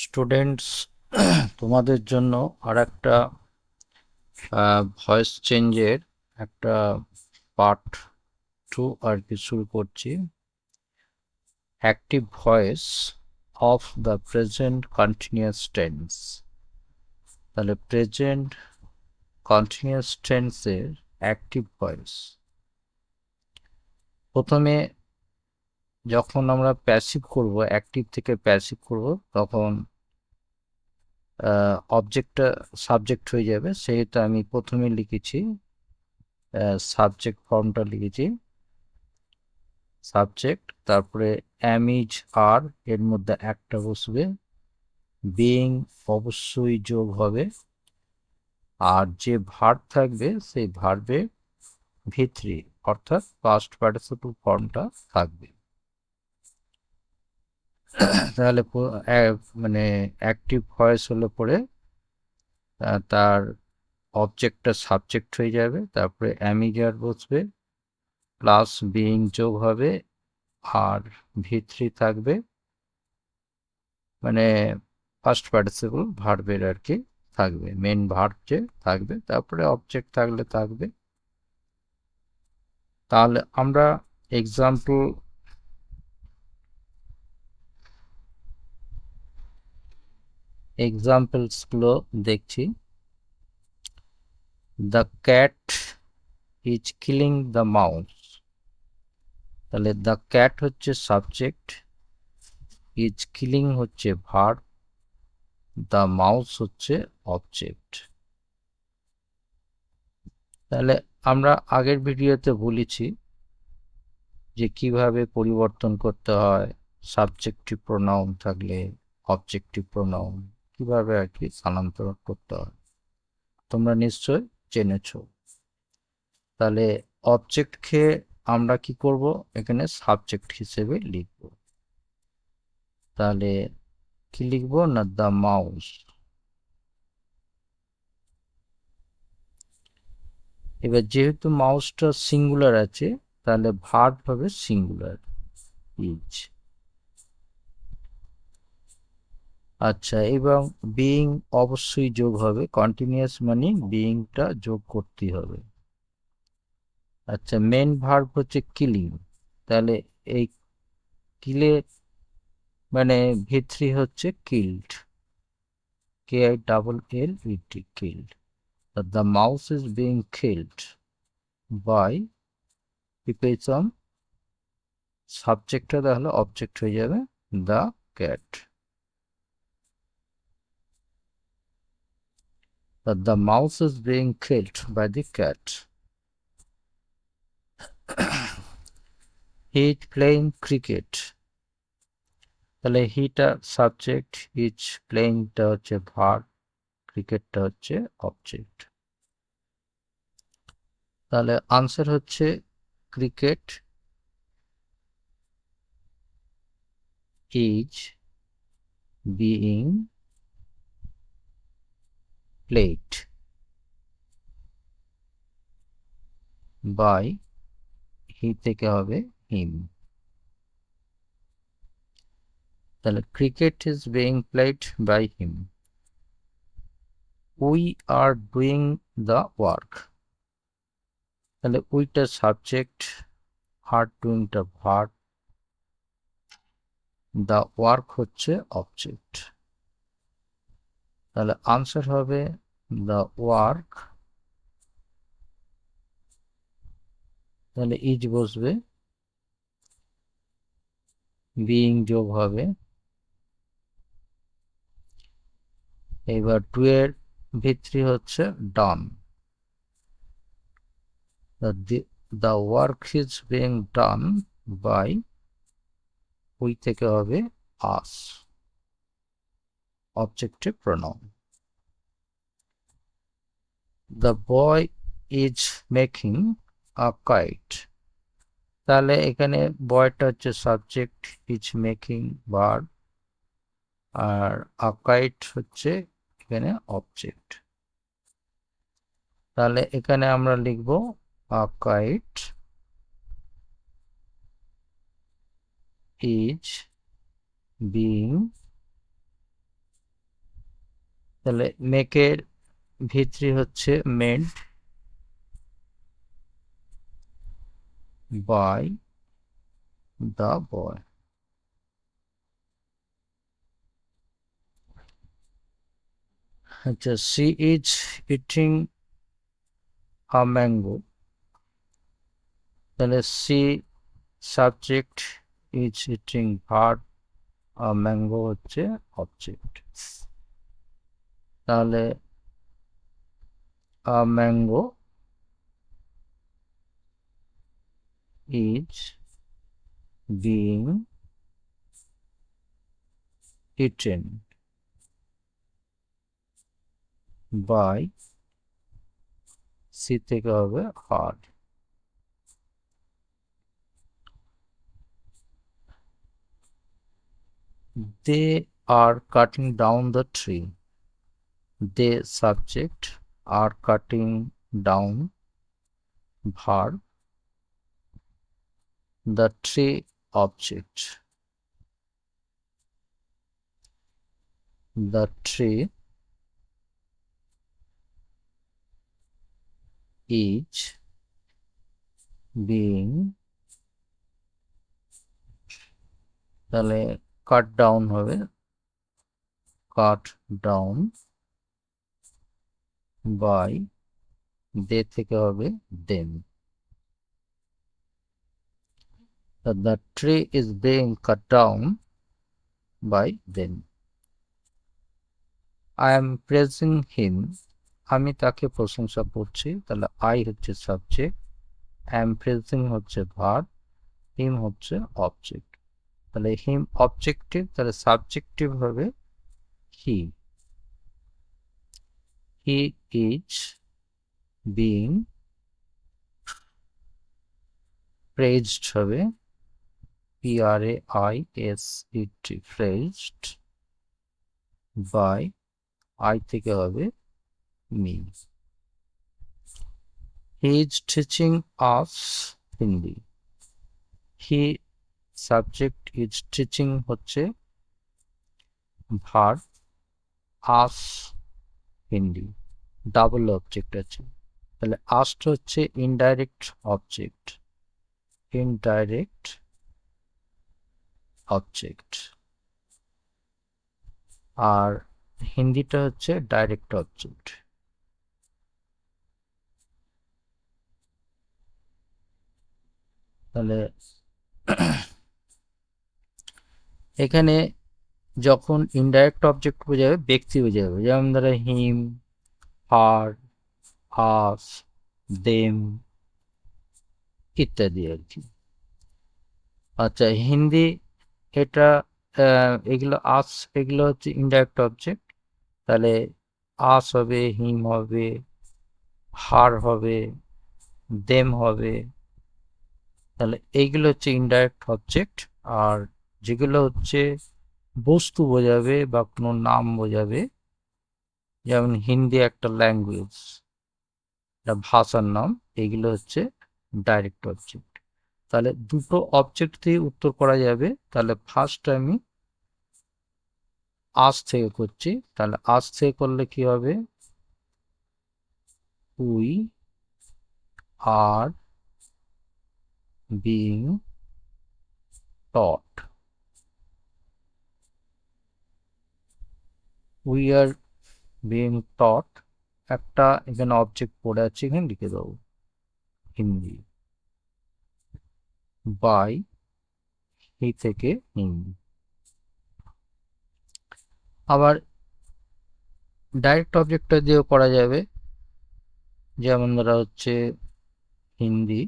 Students তোমাদের জন্য আর একটা ভয়েস চেঞ্জের একটা পার্ট 2 আর কি শুরু করছি। Active voice of the present continuous tense. তাহলে প্রেজেন্ট কন্টিনিউয়াস টেন্সের অ্যাক্টিভ ভয়েস প্রথমে যখন আমরা প্যাসিভ করব, অ্যাক্টিভ থেকে প্যাসিভ করব, তখন অবজেক্টটা সাবজেক্ট হয়ে যাবে। সেটা আমি প্রথমে লিখেছি, সাবজেক্ট ফর্মটা লিখেছি সাবজেক্ট, তারপরে am is are এর মধ্যে একটা বসবে, বিইং অবশ্যই যোগ হবে, আর যে ভার্ব থাকবে সেই ভার্বে ভি3 অর্থাৎ পাস্ট পার্টিসিপল ফর্মটা থাকবে। তাহলে মানে অ্যাক্টিভ ভয়েস হলে পরে তার অবজেক্টটা সাবজেক্ট হয়ে যাবে, তারপরে am is are বসবে, প্লাস বিইং যোগ হবে, আর ভি3 থাকবে, মানে ফার্স্ট পার্টিসিপল ভার্বের আর কি থাকবে, মেন ভার্ব যে থাকবে, তারপরে অবজেক্ট থাকলে থাকবে। তাহলে আমরা এক্সাম্পলস গুলো দেখছি। The cat is killing the mouse. তাহলে দ্য ক্যাট হচ্ছে সাবজেক্ট, ইজ কিলিং হচ্ছে ভার্ব, দ্য মাউস হচ্ছে অবজেক্ট। তাহলে আমরা আগের ভিডিওতে বলেছি যে কিভাবে পরিবর্তন করতে হয়, সাবজেক্টিভ প্রোনাউন থাকলে অবজেক্টিভ প্রোনাউন কিভাবে আর কি স্থানান্তর করতে হয়, তোমরা নিশ্চয় জেনেছো। তাহলে অবজেক্টকে আমরা কি করব, এখানে সাবজেক্ট হিসেবে লিখব। তাহলে কি লিখব না, দ্য মাউস। এবার যেহেতু মাউসটা সিঙ্গুলার আছে, তাহলে ভার্ব হবে সিঙ্গুলার, ইজ। আচ্ছা, এবং বিইং অবশ্যই যোগ হবে, কন্টিনিউয়াস মানে বিইংটা যোগ করতে হবে। আচ্ছা, মেন ভার্ব হচ্ছে কিলিং, তাহলে এই কিলে মানে ভি3 হচ্ছে killed, KILLED, killed. The mouse is being killed by preposition, সাবজেক্টটা তাহলে অবজেক্ট হয়ে যাবে the cat. The mouse is being killed by the cat. He is playing cricket. তাহলে হিটা সাবজেক্ট, ইজ প্লেইংটা হচ্ছে ভার্ব, ক্রিকেটটা হচ্ছে অবজেক্ট। তাহলে আনসার হচ্ছে cricket is being played by, he থেকে হবে হিম। তাহলে cricket is being played by him. We are doing the work. তাহলে উইটা সাবজেক্ট, আর ডুইংটা ভার্ব, দ্য ওয়ার্ক হচ্ছে অবজেক্ট। তাহলে আনসার হবে দ্য ওয়ার্ক, তাহলে ইজ বসবে, বিইং যোগ হবে, এবার টু এর ভি3 হচ্ছে done, the work is being done by, we থেকে হবে us, objective pronoun. The boy is making a kite. তাহলে এখানে বয়টা হচ্ছে সাবজেক্ট, ইজ মেকিং ভার্ব, আর আ কাইট হচ্ছে এখানে অবজেক্ট। তাহলে এখানে আমরা লিখব আ কাইট ইজ বিইং তাহলে মেকের ভিত্রি হচ্ছে মেড বাই দ্য বয়। আচ্ছা, she is eating a mango, তাহলে she subject, is eating verb, a mango হচ্ছে অবজেক্ট। তাহলে a mango is being eaten by, she থেকে হবে হার। They are cutting down the tree. They subject, are cutting down verb, the tree object. The tree is being, তাহলে cut down হবে, cut down by, দে থেকে হবে them. The tree is being cut down by them. I am praising him, আমি তাকে প্রশংসা করছি, তাহলে I হচ্ছে সাবজেক্ট, am praising হচ্ছে ভার্ব, হিম হচ্ছে অবজেক্ট। তাহলে হিম অবজেক্টিভ, তাহলে সাবজেক্টিভ হবে হি। হি ইজ বিং প্রেজড হবে PRAISED, প্রেজড বাই, আই থেকে হবে me. He is teaching us Hindi, he subject, is teaching হচ্ছে ভার্ব, আস হিন্দি ডাবল অবজেক্ট আছে, তাহলে আস্ট হচ্ছে ইনডাইরেক্ট অবজেক্ট, ইনডাইরেক্ট অবজেক্ট, আর হিন্দিটা হচ্ছে ডাইরেক্ট অবজেক্ট। তাহলে এখানে যখন ইনডাইরেক্ট অবজেক্ট বোঝাবে, ব্যক্তি বোঝাবে, যেমন ধরো হিম, হার, আস, দেম ইত্যাদি আর কি। আচ্ছা, হিন্দি এটা এগুলো আস, এগুলো হচ্ছে ইনডাইরেক্ট অবজেক্ট, তাহলে আস হবে, হিম হবে, হার হবে, দেম হবে, তাহলে এইগুলো হচ্ছে ইনডাইরেক্ট অবজেক্ট। আর যেগুলো হচ্ছে বস্তু বোঝাবে বা কোনো নাম বোঝাবে, যেমন হিন্দি একটা ল্যাঙ্গুয়েজ, একটা ভাষার নাম, এগুলো হচ্ছে ডাইরেক্ট অবজেক্ট। তাহলে দুটো অবজেক্ট দিয়ে উত্তর করা যাবে। তাহলে ফার্স্ট আমি আজ থেকে করছি, তাহলে আজ থেকে করলে কি হবে, we are being taught, we are being টট, একটা এখানে অবজেক্ট পড়ে আছে, এখানে লিখে দেবো হিন্দি, বাই, হি থেকে হিন্দি। আবার ডাইরেক্ট অবজেক্টটা দিয়েও করা যাবে, যেমন ধরা হচ্ছে হিন্দি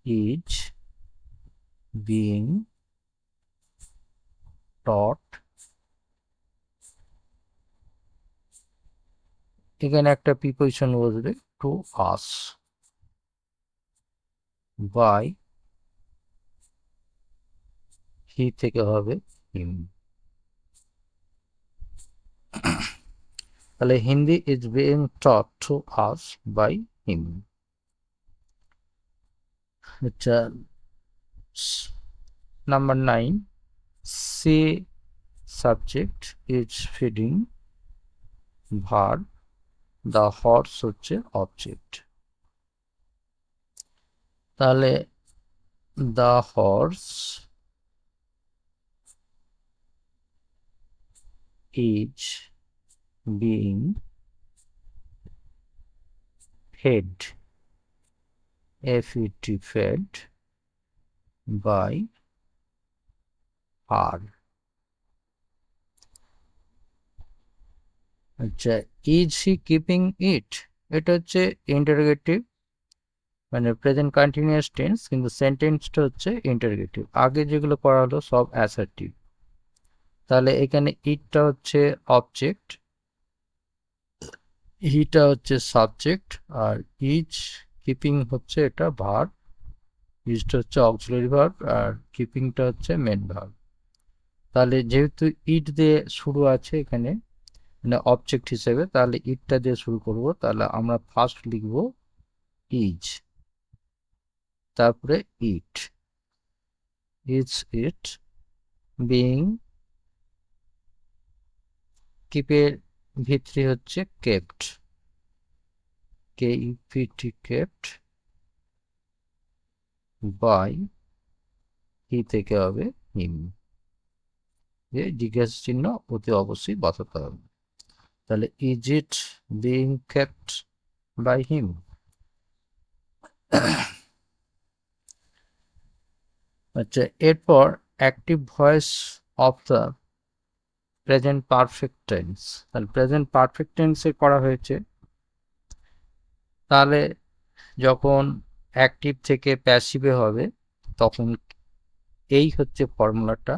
ইজ বিং টট, এখানে একটা প্রিপোজিশন বসবে টু আস, বাই, হি থেকে হবে হিম। তাহলে Hindi is being taught to us by him. আচ্ছা, number 9, she subject, is feeding verb, the horse হচ্ছে অবজেক্ট। তাহলে the horse is being fed, F-E-D, fed by her. আচ্ছা, is he keeping it, এটা হচ্ছে interrogative, মানে present continuous tense, কিন্তু সেন্টেন্সটা হচ্ছে ইন্টারোগেটিভ। আগে যেগুলো করা হলো সব অ্যাসার্টিভ। তাহলে এখানে ইটটা হচ্ছে অবজেক্ট, হিটা হচ্ছে সাবজেক্ট, আর ইজ কিপিং হচ্ছে এটা ভার্ব, ইজটা হচ্ছে অক্সিলারি ভার্ব, আর কিপিংটা হচ্ছে মেন ভার্ব। তাহলে যেহেতু ইট দিয়ে শুরু আছে এখানে মানে অবজেক্ট হিসেবে, তাহলে ইটটা দিয়ে শুরু করব। তাহলে আমরা ফার্স্ট লিখব ইজ, তারপরে ইট, ইজ ইট বিং, কিপের ভিতরে হচ্ছে kept, KEPT, kept by, he থেকে হবে হিম, যে জিজ্ঞাসা চিহ্ন অতি অবশ্যই বসাতে হবে। তাহলে is it being kept by him. আচ্ছা, এরপর active voice of the present perfect tense. তাহলে প্রেজেন্ট পারফেক্ট টেন্সে করা হয়েছে, তাহলে যখন অ্যাক্টিভ থেকে প্যাসিভে হবে তখন এই হচ্ছে ফর্মুলাটা,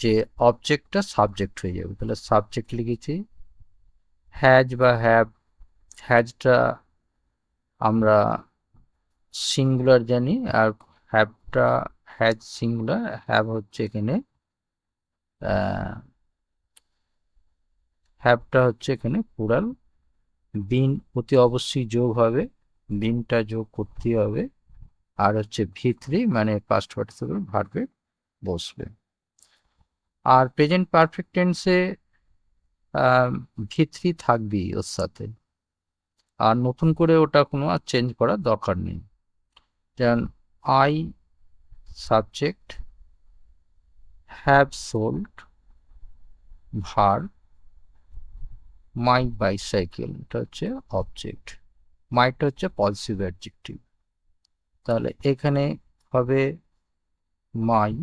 যে অবজেক্টটা সাবজেক্ট হয়ে যাবে। তাহলে সাবজেক্ট লিখেছি হ্যাজ বা হ্যাভ, হ্যাজটা আমরা সিঙ্গুলার জানি, আর হ্যাভটা হ্যাজ সিঙ্গুলার, হ্যাভ হচ্ছে এখানে হ্যাভটা হচ্ছে এখানে প্লুরাল। বিন অতি অবশ্যই যোগ হবে, বিনটা যোগ করতে হবে, আর হচ্ছে ভিতরি মানে পাস্ট পার্টিসিপল ভার্বে বসবে। আর প্রেজেন্ট পারফেক্ট টেন্সে ভিতরি থাকবেই ওর সাথে, আর নতুন করে ওটা কোনো আর চেঞ্জ করার দরকার নেই। যেমন I subject, have sold verb, my bicycle এটা হচ্ছে অবজেক্ট, মাইটা হচ্ছে পজিটিভ অ্যাডজেক্টিভ। তাহলে এখানে হবে মাই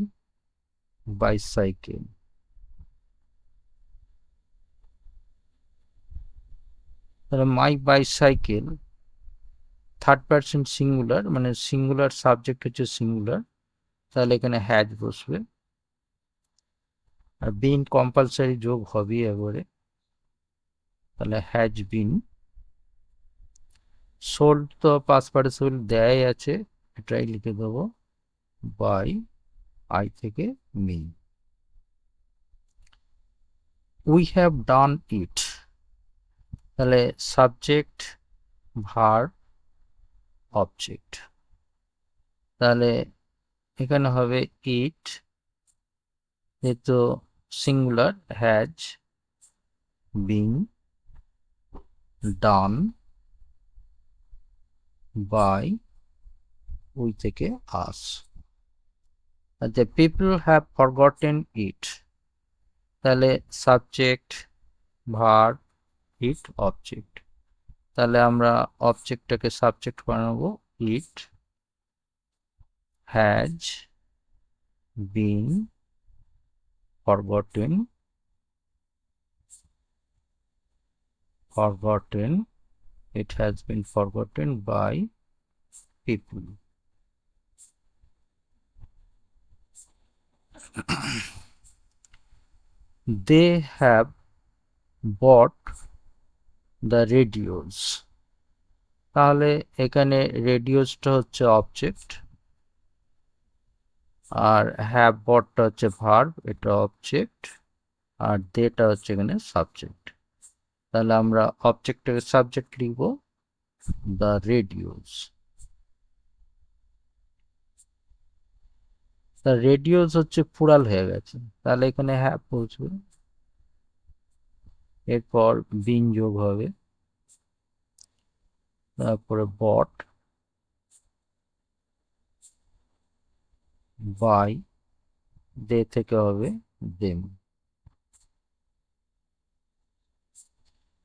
বাইসাইকেল। তাহলে মাই বাইসাইকেল থার্ড পারসন সিঙ্গুলার, মানে সিঙ্গুলার সাবজেক্ট হচ্ছে সিঙ্গুলার, তাহলে এখানে হ্যাজ বসবে, আর বিন কম্পালসারি যোগ হবে এবারে, তাহলে হ্যাজ বিন। সোল্ড তো পাস্ট পার্টিসিপল দেয়াই আছে, এটাই লিখে দেবো বাই, আই থেকে me. We have done it, তাহলে সাবজেক্ট ভার্ব অবজেক্ট, তাহলে এখানে হবে ইট, যেহেতু singular has been done by, we থেকে us. The people have forgotten it, তাহলে সাবজেক্ট ভার্ব ইট অবজেক্ট, তাহলে আমরা অবজেক্টটাকে সাবজেক্ট বানাবো it has been forgotten, it has been forgotten by people. They have bought the radios, তাহলে এখানে রেডিওসটা হচ্ছে object, R have বটটা হচ্ছে ভার্ব, এটা অবজেক্ট, আর দেটা হচ্ছে এখানে সাবজেক্ট। তাহলে আমরা অবজেক্টটাকে সাবজেক্ট লিখব দ্য রেডিওস। তার রেডিয়াস হচ্ছে প্লুরাল হয়ে গেছে, তাহলে এখানে হ্যাভ বসবে, এরপর বিন যোগ হবে, তারপরে বট বাই, দে থেকে হবে them.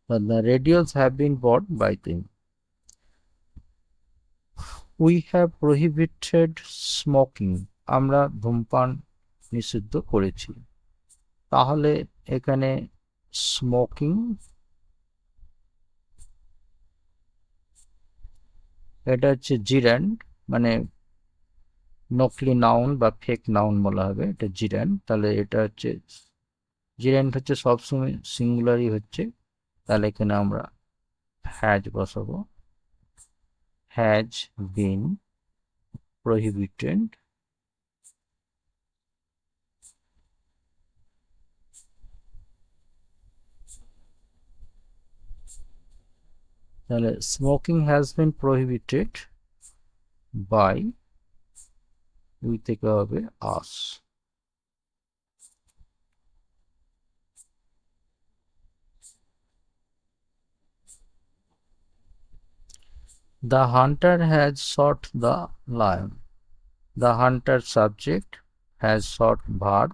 The radios have been bought by them. We have prohibited smoking. আমরা ধূমপান নিষিদ্ধ করেছি। তাহলে এখানে স্মোকিং, এটা হচ্ছে জিরান্ড, মানে নকলি নাউন বা ফেক নাউন বলা হবে, এটা জিরান্ড। তাহলে এটা হচ্ছে জিরান্ড হচ্ছে সবসময় সিঙ্গুলারই হচ্ছে, তাহলে এখানে আমরা হ্যাজ বসাবো, হ্যাজ বিন prohibited তাহলে smoking has been prohibited by, we থেকে হবে আস। The hunter has shot the lion. The hunter subject, has shot verb,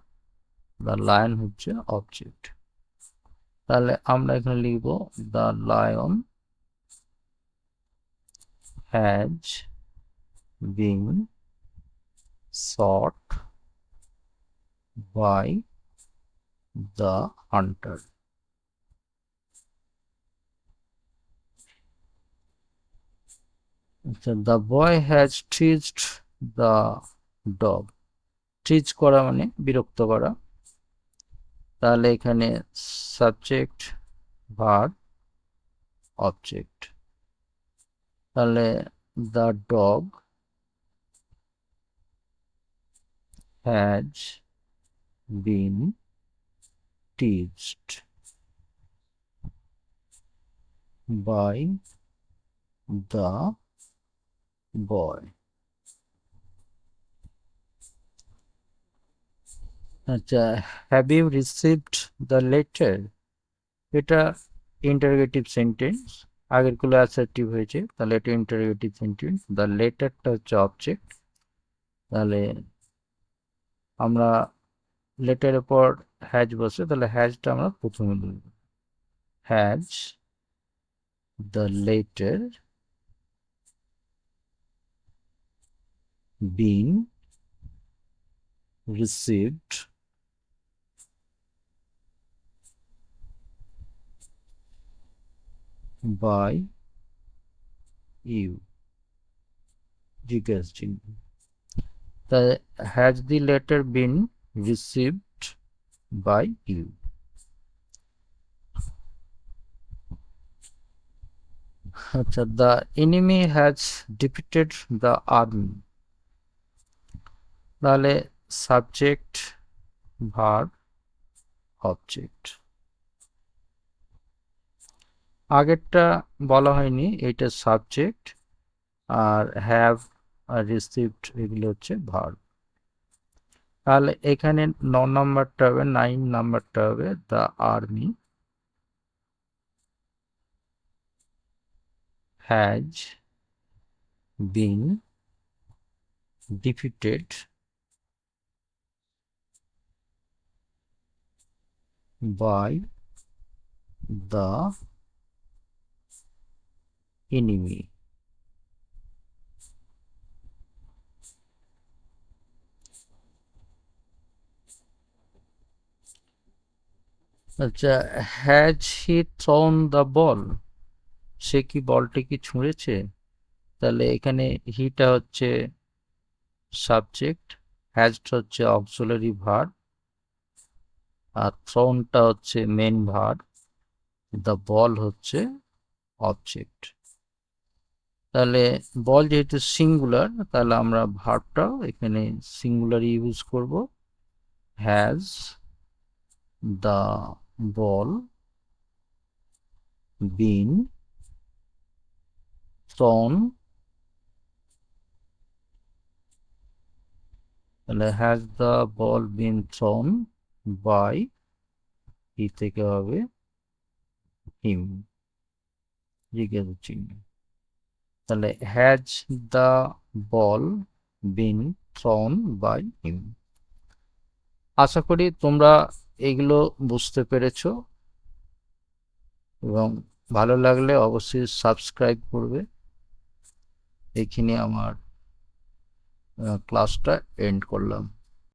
the lion হচ্ছে object। তাহলে আমরা এখানে লিখব the lion has been shot by the hunter. The boy has teased the dog. টিজ করা মানে বিরক্ত করা, তাহলে এখানে সাবজেক্ট ভার্ব অবজেক্ট। তাহলে the dog has been teased by the boy. আচ্ছা, have you received the letter, এটা ইন্টারোগেটিভ সেন্টেন্স, আগেরগুলো অ্যাসার্টিভ হয়েছে, তাহলে এটা ইন্টারোগেটিভ সেন্টেন্স। দ্য লেটারটা হচ্ছে অবজেক্ট, তাহলে আমরা লেটারের পর হ্যাজ বসে, তাহলে হ্যাজটা আমরা প্রথমে লিখব, has the letter been received by you, জিজ্ঞাসা চিহ্ন। তাহলে has the letter been received by you. আচ্ছা, the enemy has defeated the army, তাহলে সাবজেক্ট ভার্ব অবজেক্ট। আগেরটা বলা হয়নি, এটা সাবজেক্ট, আর হ্যাভ আর রিসিভড এগুলো হচ্ছে ভার্ব। তাহলে এখানে 9 নাম্বারটা হবে, 9 নাম্বারটা হবে the army has been defeated by the enemy. আচ্ছা, has he thrown the ball, সে কি বলটি কি ছুঁড়েছে, তাহলে এখানে হিটা হচ্ছে সাবজেক্ট, হ্যাজটা হচ্ছে অক্সিলারি ভার্ব, আর থ্রোনটা হচ্ছে মেন ভার্ব, দ্য বল হচ্ছে অবজেক্ট। তাহলে বল যেহেতু সিঙ্গুলার, তাহলে আমরা ভার্বটাও এখানে সিঙ্গুলার ইউজ করব, has the ball been thrown তাহলে has the ball been thrown by, he থেকে হবে হিম, জিজ্ঞাসা চিহ্ন। তাহলে has the ball been thrown by him. আশা করি তোমরা এগুলো বুঝতে পেরেছো, এবং ভালো লাগলে অবশ্যই সাবস্ক্রাইব করবে। এখানে আমার ক্লাসটা এন্ড করলাম।